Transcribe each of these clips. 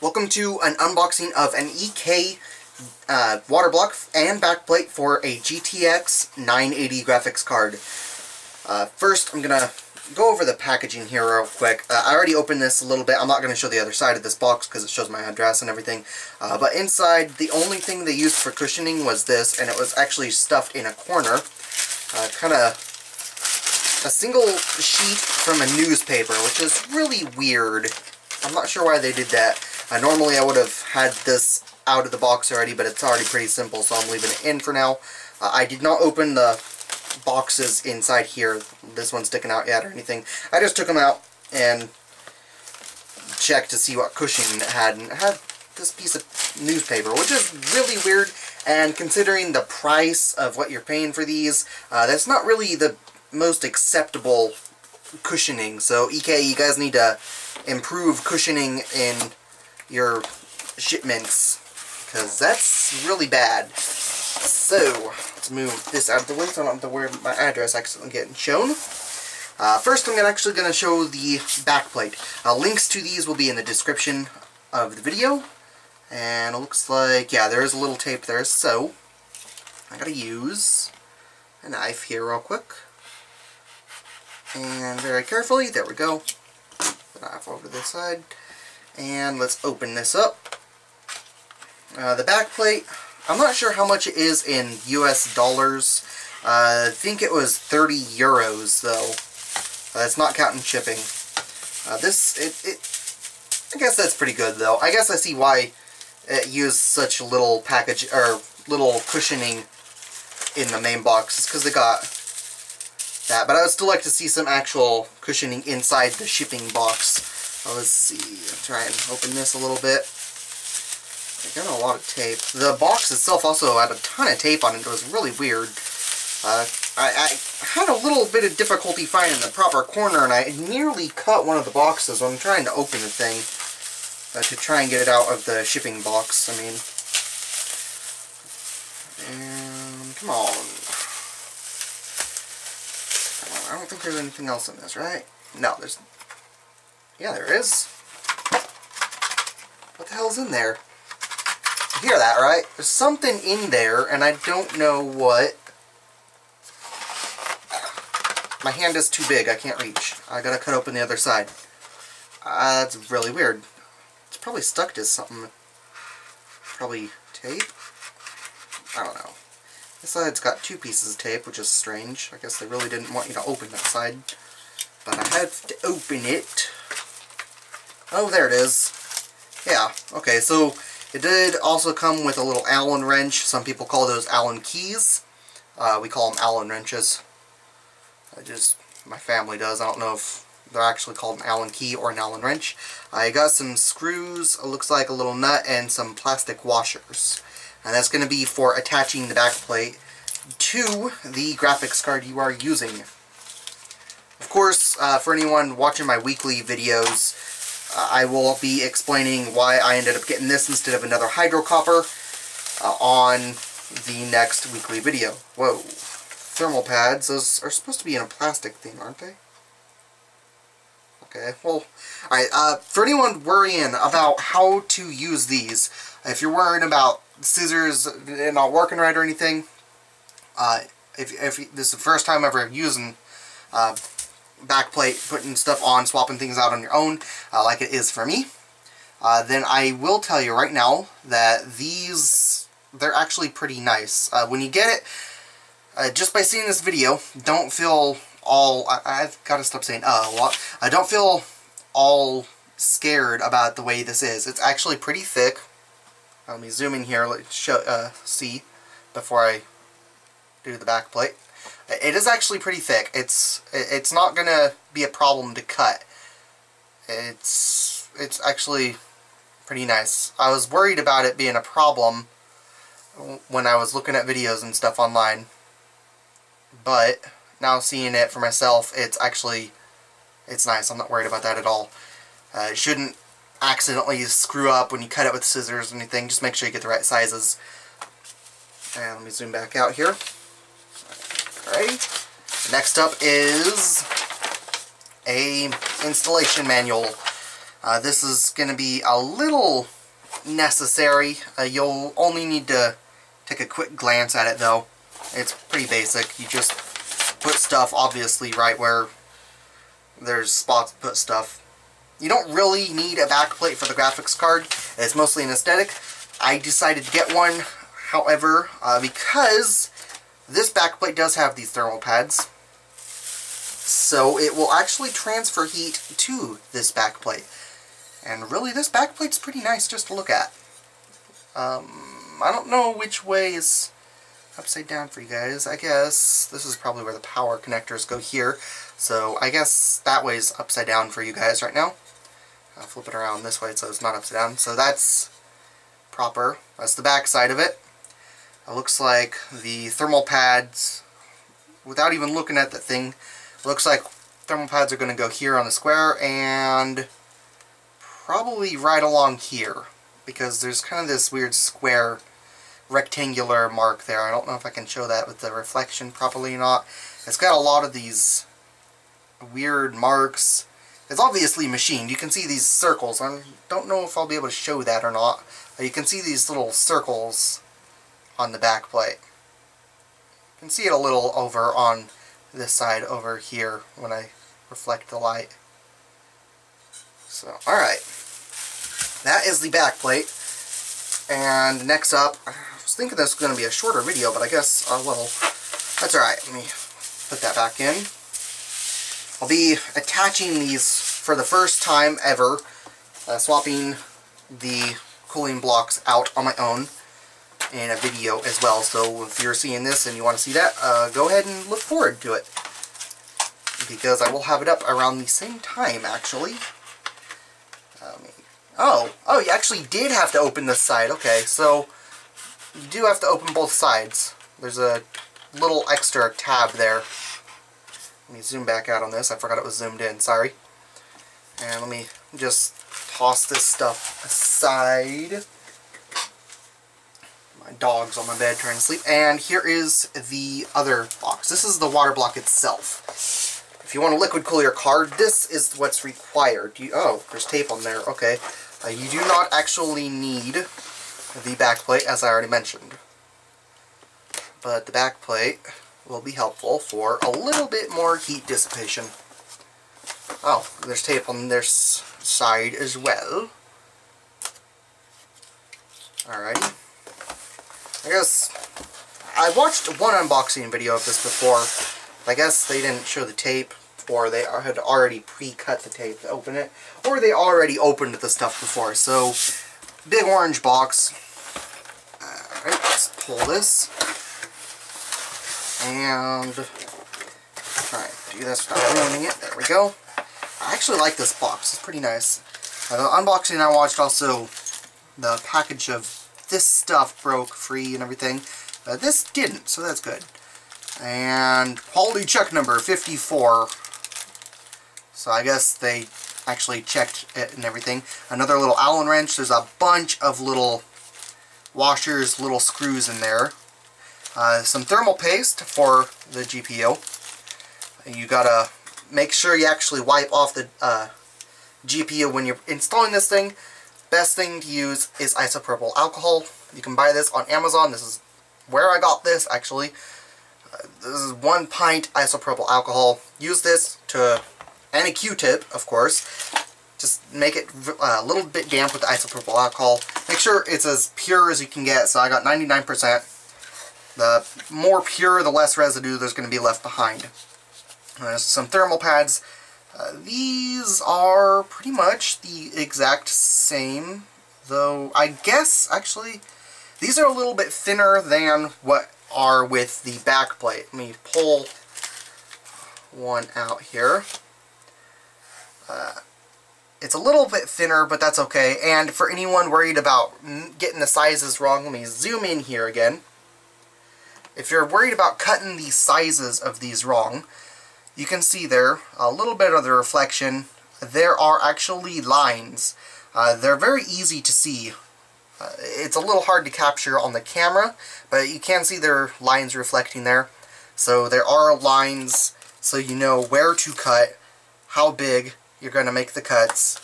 Welcome to an unboxing of an EK waterblock and backplate for a GTX 980 graphics card. First, I'm going to go over the packaging here real quick. I already opened this a little bit. I'm not going to show the other side of this box because it shows my address and everything. But inside, the only thing they used for cushioning was this, and it was actually stuffed in a corner. Kind of a single sheet from a newspaper, which is really weird. I'm not sure why they did that. Normally I would have had this out of the box already, but it's already pretty simple, so I'm leaving it in for now. I did not open the boxes inside here, this one's sticking out yet or anything. I just took them out and checked to see what cushioning it had, and it had this piece of newspaper, which is really weird, and considering the price of what you're paying for these, that's not really the most acceptable cushioning. So EK, you guys need to improve cushioning in your shipments, because that's really bad. So let's move this out of the way so I don't have to worry about my address accidentally getting shown. First, I'm actually going to show the backplate. Links to these will be in the description of the video, and it looks like, yeah, there is a little tape there, so I gotta use a knife here real quick. And very carefully, there we go. Put the knife over to this side. And let's open this up. The backplate, I'm not sure how much it is in US dollars. I think it was 30 euros though. That's not counting shipping. I guess that's pretty good though. I guess I see why it used such little package, or little cushioning in the main box. It's because they got that, but I would still like to see some actual cushioning inside the shipping box. Let's see, I'll try and open this a little bit. I got a lot of tape. The box itself also had a ton of tape on it. It was really weird. I had a little bit of difficulty finding the proper corner, and I nearly cut one of the boxes when I'm trying to open the thing to try and get it out of the shipping box. I mean, and come on. I don't think there's anything else in this, right? No, there's... Yeah, there is. What the hell's in there? You hear that, right? There's something in there, and I don't know what. My hand is too big, I can't reach. I gotta cut open the other side. That's really weird. It's probably stuck to something. Probably tape? I don't know. This side's got two pieces of tape, which is strange. I guess they really didn't want you to open that side. But I have to open it. Oh, there it is. Yeah, okay, so it did also come with a little Allen wrench. Some people call those Allen keys. We call them Allen wrenches. My family does. I don't know if they're actually called an Allen key or an Allen wrench. I got some screws, it looks like a little nut, and some plastic washers. And that's going to be for attaching the backplate to the graphics card you are using. Of course, for anyone watching my weekly videos, I will be explaining why I ended up getting this instead of another hydro copper on the next weekly video. Whoa. Thermal pads, those are supposed to be in a plastic thing, aren't they? Okay, well, alright, for anyone worrying about how to use these, if you're worried about scissors not working right or anything, if this is the first time ever using backplate, putting stuff on, swapping things out on your own, like it is for me, then I will tell you right now that they're actually pretty nice. When you get it, just by seeing this video, don't feel all, I've got to stop saying a lot, don't feel all scared about the way this is. It's actually pretty thick. Let me zoom in here, let's see before I do the backplate. It is actually pretty thick. It's not gonna be a problem to cut. It's actually pretty nice. I was worried about it being a problem when I was looking at videos and stuff online, but now seeing it for myself, it's nice. I'm not worried about that at all. It shouldn't accidentally screw up when you cut it with scissors or anything. Just make sure you get the right sizes. And let me zoom back out here. Alright. Next up is a installation manual. This is going to be a little necessary. You'll only need to take a quick glance at it though. It's pretty basic. You just put stuff obviously right where there's spots to put stuff. You don't really need a backplate for the graphics card. It's mostly an aesthetic. I decided to get one, however, because this backplate does have these thermal pads, so it will actually transfer heat to this backplate. And really, this backplate's pretty nice just to look at. I don't know which way is upside down for you guys. I guess this is probably where the power connectors go here. So I guess that way's upside down for you guys right now. I'll flip it around this way so it's not upside down. So that's proper. That's the back side of it. It looks like the thermal pads, without even looking at the thing, looks like thermal pads are going to go here on the square and probably right along here, because there's kind of this weird square rectangular mark there. I don't know if I can show that with the reflection properly or not. It's got a lot of these weird marks. It's obviously machined. You can see these circles. I don't know if I'll be able to show that or not. You can see these little circles on the back plate. You can see it a little over on this side over here when I reflect the light. So, alright. That is the back plate. And next up, I was thinking this was going to be a shorter video, but I guess, well, that's alright. Let me put that back in. I'll be attaching these for the first time ever, swapping the cooling blocks out on my own in a video as well. So if you're seeing this and you want to see that, go ahead and look forward to it, because I will have it up around the same time actually. Oh, you actually did have to open this side. Okay, so you do have to open both sides. There's a little extra tab there. Let me zoom back out on this. I forgot it was zoomed in. Sorry. And let me just toss this stuff aside. My dog's on my bed trying to sleep. And here is the other box. This is the water block itself. If you want to liquid cool your card, this is what's required. Oh, there's tape on there. Okay. You do not actually need the backplate, as I already mentioned. But the backplate will be helpful for a little bit more heat dissipation. Oh, there's tape on this side as well. Alrighty. I guess I watched one unboxing video of this before. I guess they didn't show the tape, or they had already pre-cut the tape to open it, or they already opened the stuff before. So, big orange box. Alright, let's pull this. And try and do this without ruining it. There we go. I actually like this box. It's pretty nice. The unboxing I watched also, the package of this stuff broke free and everything. This didn't, so that's good. And quality check number 54. So I guess they actually checked it and everything. Another little Allen wrench. There's a bunch of little washers, little screws in there. Some thermal paste for the GPU. You gotta make sure you actually wipe off the GPU when you're installing this thing. Best thing to use is isopropyl alcohol. You can buy this on Amazon. This is where I got this actually. This is 1 pint isopropyl alcohol. Use this to, and a Q-tip, of course. Just make it a little bit damp with the isopropyl alcohol. Make sure it's as pure as you can get. So I got 99%. The more pure, the less residue there's going to be left behind. There's some thermal pads. These are pretty much the exact same, though I guess, actually, these are a little bit thinner than what are with the backplate. Let me pull one out here. It's a little bit thinner, but that's okay. And for anyone worried about getting the sizes wrong, let me zoom in here again. If you're worried about cutting the sizes of these wrong, you can see there a little bit of the reflection. There are actually lines. They're very easy to see. It's a little hard to capture on the camera, but you can see there are lines reflecting there. So there are lines, so you know where to cut, how big you're going to make the cuts.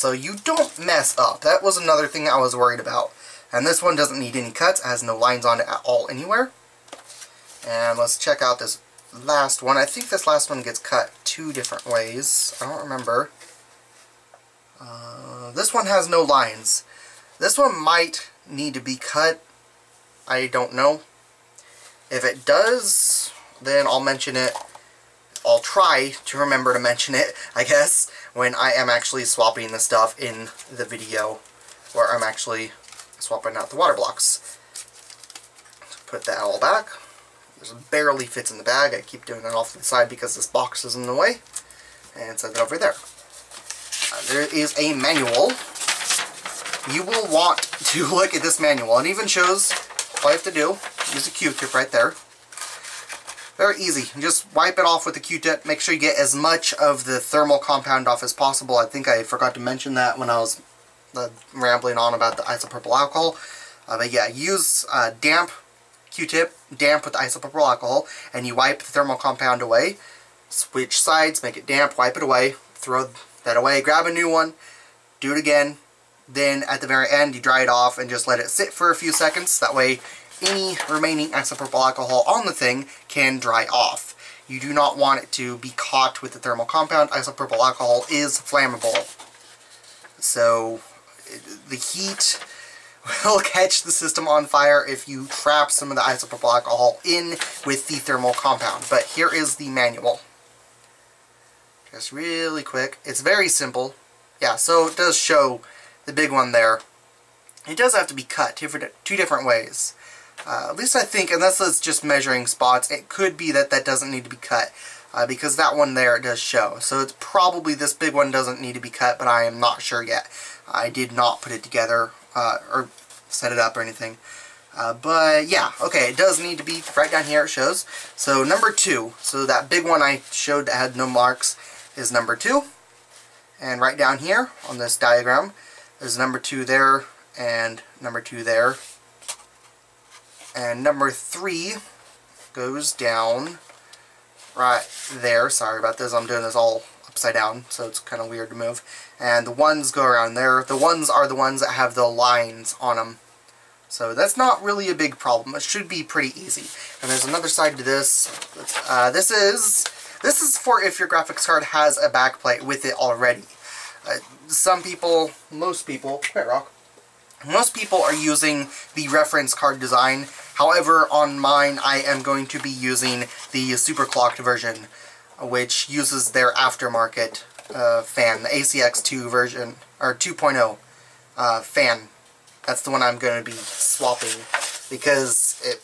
so you don't mess up. That was another thing I was worried about. And this one doesn't need any cuts. It has no lines on it at all anywhere. And let's check out this last one. I think this last one gets cut 2 different ways. I don't remember. This one has no lines. This one might need to be cut. I don't know. If it does, then I'll mention it. I'll try to remember to mention it, I guess, when I am actually swapping the stuff in the video, where I'm actually swapping out the water blocks. Put that all back. This barely fits in the bag. I keep doing it off to the side because this box is in the way. And set it over there. There is a manual. You will want to look at this manual. It even shows all you have to do. Use a Q-tip right there. Very easy. Just wipe it off with the Q-tip. Make sure you get as much of the thermal compound off as possible. I think I forgot to mention that when I was rambling on about the isopropyl alcohol. But yeah, use damp Q-tip, damp with the isopropyl alcohol, and you wipe the thermal compound away. Switch sides, make it damp, wipe it away, throw that away, grab a new one, do it again. Then at the very end, you dry it off and just let it sit for a few seconds. That way, any remaining isopropyl alcohol on the thing can dry off. You do not want it to be caught with the thermal compound. Isopropyl alcohol is flammable. So the heat will catch the system on fire if you trap some of the isopropyl alcohol in with the thermal compound. But here is the manual. Just really quick. It's very simple. Yeah, so it does show the big one there. It does have to be cut 2 different ways. At least I think, unless it's just measuring spots, it could be that that doesn't need to be cut. Because that one there does show. So it's probably this big one doesn't need to be cut, but I am not sure yet. I did not put it together or set it up or anything. But yeah, okay, it does need to be, right down here it shows. So number 2, so that big one I showed that had no marks is number 2. And right down here on this diagram, there's number 2 there, and number 2 there. And number 3 goes down right there. Sorry about this, I'm doing this all upside down, so it's kind of weird to move. And the ones go around there. The ones are the ones that have the lines on them. So that's not really a big problem. It should be pretty easy. And there's another side to this. This is for if your graphics card has a backplate with it already. Some people, most people are using the reference card design. However, on mine, I am going to be using the superclocked version, which uses their aftermarket fan, the ACX2 version, or 2.0 fan. That's the one I'm going to be swapping, because it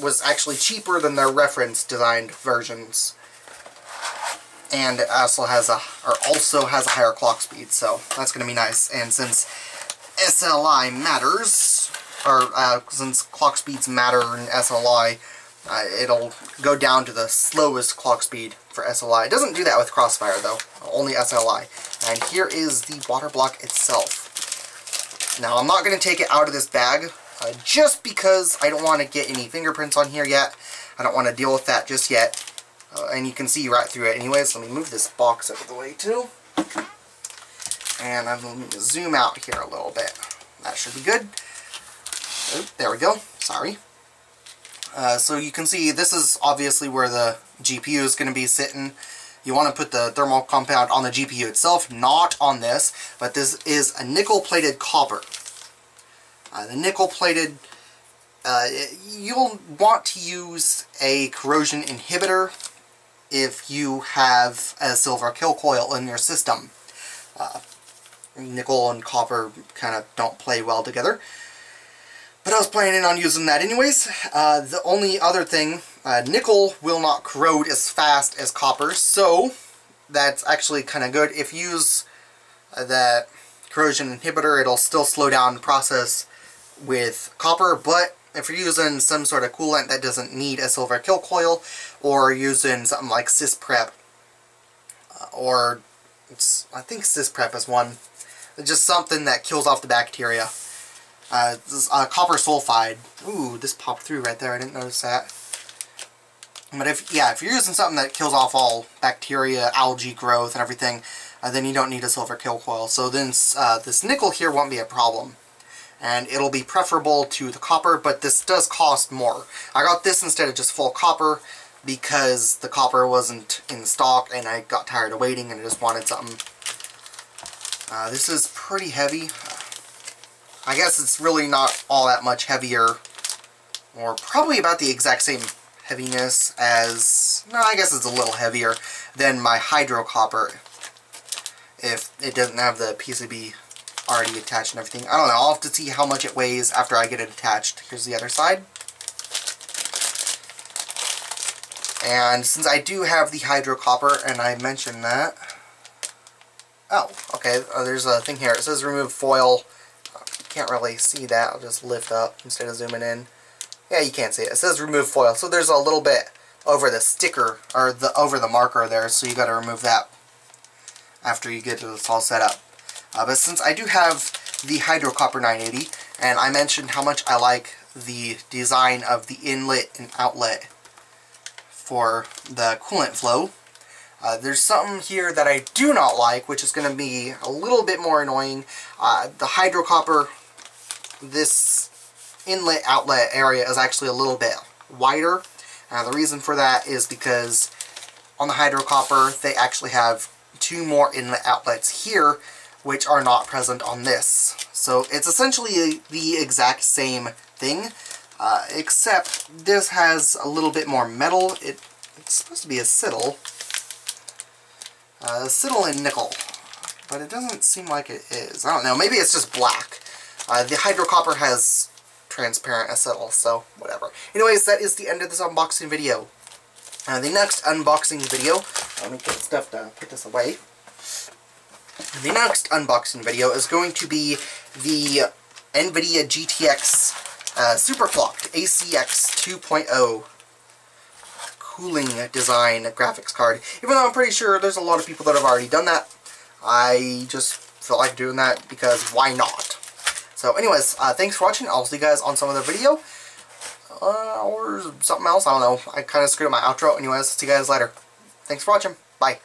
was actually cheaper than their reference designed versions. And it also has a higher clock speed, so that's going to be nice. And since SLI matters, or since clock speeds matter in SLI, it'll go down to the slowest clock speed for SLI. It doesn't do that with Crossfire though, only SLI. And here is the water block itself. Now I'm not going to take it out of this bag, just because I don't want to get any fingerprints on here yet. I don't want to deal with that just yet. And you can see right through it anyways. Let me move this box out of the way too. And I'm going to zoom out here a little bit. That should be good. Oh, there we go. Sorry. So you can see this is obviously where the GPU is going to be sitting. You want to put the thermal compound on the GPU itself, not on this, but this is a nickel-plated copper. The nickel-plated, you'll want to use a corrosion inhibitor if you have a silver kill coil in your system. Nickel and copper kind of don't play well together. But I was planning on using that anyways. The only other thing, nickel will not corrode as fast as copper, so that's actually kind of good. If you use that corrosion inhibitor, it'll still slow down the process with copper, but if you're using some sort of coolant that doesn't need a silver kill coil, or using something like SysPrep, or I think SysPrep is one, just something that kills off the bacteria. This is copper sulfide. Ooh, this popped through right there. I didn't notice that. But if you're using something that kills off all bacteria, algae growth, and everything, then you don't need a silver kill coil. So then this nickel here won't be a problem. And it'll be preferable to the copper, but this does cost more. I got this instead of just full copper because the copper wasn't in stock and I got tired of waiting and I just wanted something. This is pretty heavy. I guess it's really not all that much heavier, or probably about the exact same heaviness as, no, I guess it's a little heavier than my hydro copper if it doesn't have the PCB already attached and everything. I don't know, I'll have to see how much it weighs after I get it attached. Here's the other side. And since I do have the hydro copper, and I mentioned that, oh, okay, there's a thing here. It says remove foil. You can't really see that. I'll just lift up instead of zooming in. Yeah, you can't see it. It says remove foil. So there's a little bit over the sticker, or over the marker there, so you got to remove that after you get this all set up. But since I do have the Hydro Copper 980, and I mentioned how much I like the design of the inlet and outlet for the coolant flow, there's something here that I do not like, which is going to be a little bit more annoying. The Hydro Copper, this inlet outlet area is actually a little bit wider. The reason for that is because on the Hydro Copper they actually have 2 more inlet outlets here, which are not present on this. So it's essentially the exact same thing, except this has a little bit more metal. It's supposed to be acetal and nickel, but it doesn't seem like it is. I don't know, maybe it's just black. The Hydro Copper has transparent acetal, so whatever. Anyways, that is the end of this unboxing video. The next unboxing video, let me get stuff to put this away. The next unboxing video is going to be the Nvidia GTX Superclocked ACX 2.0 cooling design graphics card. Even though I'm pretty sure there's a lot of people that have already done that, I just felt like doing that because why not? So anyways, thanks for watching. I'll see you guys on some other video. Or something else, I don't know. I kind of screwed up my outro. Anyways, see you guys later. Thanks for watching. Bye.